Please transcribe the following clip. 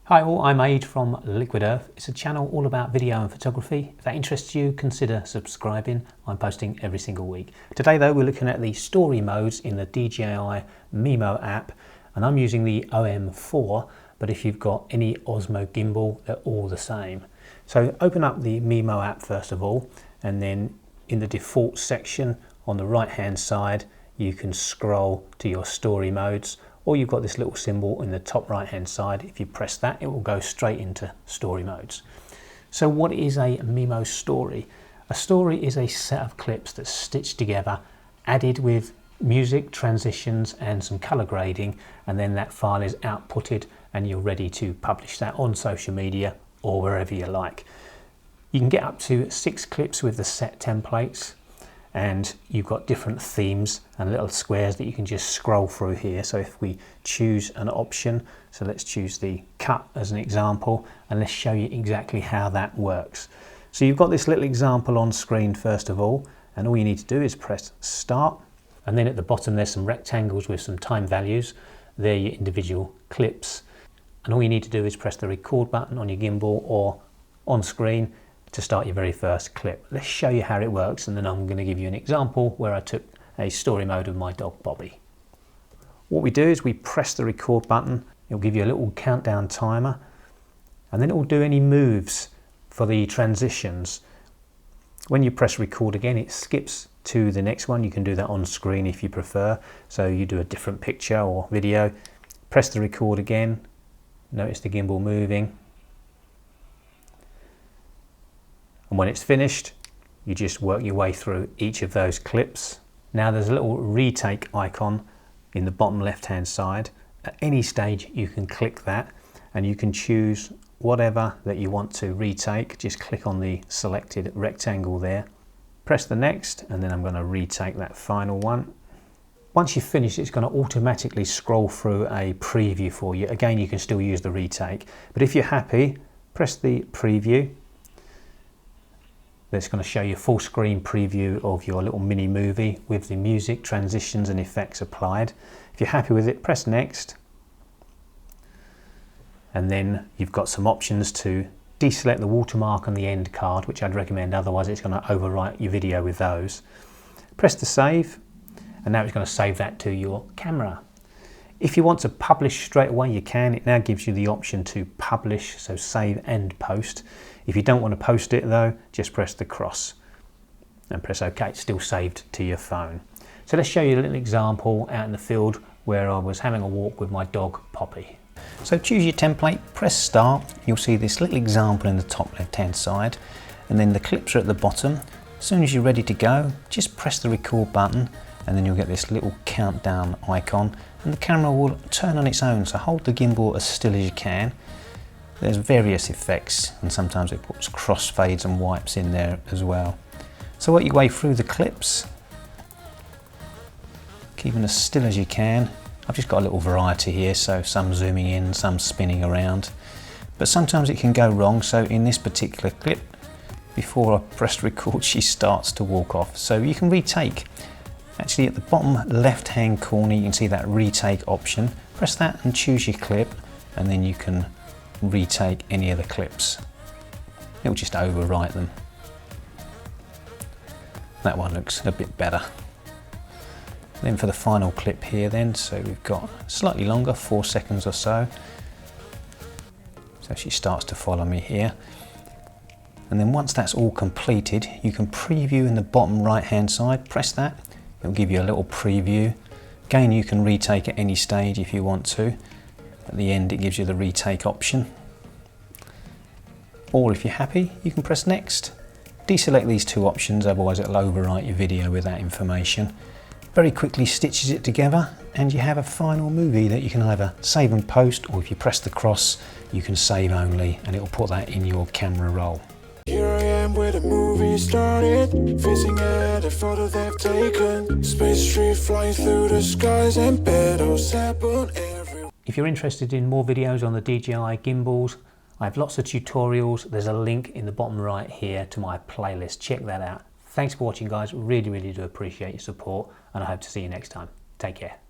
Hi all, I'm Aid from Liquid Earth. It's a channel all about video and photography. If that interests you, consider subscribing. I'm posting every single week. Today though, we're looking at the story modes in the DJI Mimo app, and I'm using the OM4, but if you've got any Osmo gimbal, they're all the same. So open up the Mimo app first of all, and then in the default section on the right hand side, you can scroll to your story modes, or you've got this little symbol in the top right hand side. If you press that, it will go straight into story modes. So what is a Mimo story? A story is a set of clips that's stitched together, added with music, transitions and some color grading, and then that file is outputted and you're ready to publish that on social media or wherever you like. You can get up to 6 clips with the set templates, and you've got different themes and little squares that you can just scroll through here. So if we choose an option, so let's choose the cut as an example, and let's show you exactly how that works. So you've got this little example on screen first of all, and all you need to do is press start, and then at the bottom there's some rectangles with some time values. They're your individual clips, and all you need to do is press the record button on your gimbal or on screen to start your very first clip. Let's show you how it works, and then I'm going to give you an example where I took a story mode of my dog Bobby. What we do is we press the record button. It'll give you a little countdown timer, and then it will do any moves for the transitions. When you press record again, it skips to the next one. You can do that on screen if you prefer. So you do a different picture or video, press the record again, notice the gimbal moving. And when it's finished, you just work your way through each of those clips. Now there's a little retake icon in the bottom left hand side. At any stage you can click that and you can choose whatever that you want to retake. Just click on the selected rectangle there, press the next, and then I'm going to retake that final one. Once you've finished, it's going to automatically scroll through a preview for you. Again, you can still use the retake, but if you're happy, press the preview. It's going to show you a full screen preview of your little mini movie with the music, transitions and effects applied. If you're happy with it, press next. And then you've got some options to deselect the watermark on the end card, which I'd recommend, otherwise it's going to overwrite your video with those. Press the save, and now it's going to save that to your camera. If you want to publish straight away, you can. It now gives you the option to publish, so save and post. If you don't want to post it though, just press the cross and press OK. It's still saved to your phone. So let's show you a little example out in the field where I was having a walk with my dog Poppy. So choose your template, press start. You'll see this little example in the top left hand side, and then the clips are at the bottom. As soon as you're ready to go, just press the record button, and then you'll get this little countdown icon, and the camera will turn on its own. So hold the gimbal as still as you can. There's various effects, and sometimes it puts crossfades and wipes in there as well. So work your way through the clips, keeping as still as you can. I've just got a little variety here, so some zooming in, some spinning around, but sometimes it can go wrong. So in this particular clip, before I press record, she starts to walk off. So you can retake. Actually, at the bottom left hand corner, you can see that retake option. Press that and choose your clip, and then you can retake any of the clips. It'll just overwrite them. That one looks a bit better. Then for the final clip here then, so we've got slightly longer, 4 seconds or so. So she starts to follow me here. And then once that's all completed, you can preview in the bottom right hand side. Press that, it'll give you a little preview. Again, you can retake at any stage if you want to. At the end it gives you the retake option, or if you're happy you can press next. Deselect these two options, otherwise it'll overwrite your video with that information. Very quickly stitches it together, and you have a final movie that you can either save and post, or if you press the cross you can save only, and it'll put that in your camera roll. Here I am where the movie started, facing at a photo they've taken. Space tree flying through the skies and battles happen everywhere. If you're interested in more videos on the DJI gimbals, I have lots of tutorials. There's a link in the bottom right here to my playlist. Check that out. Thanks for watching guys, really do appreciate your support, and I hope to see you next time. Take care.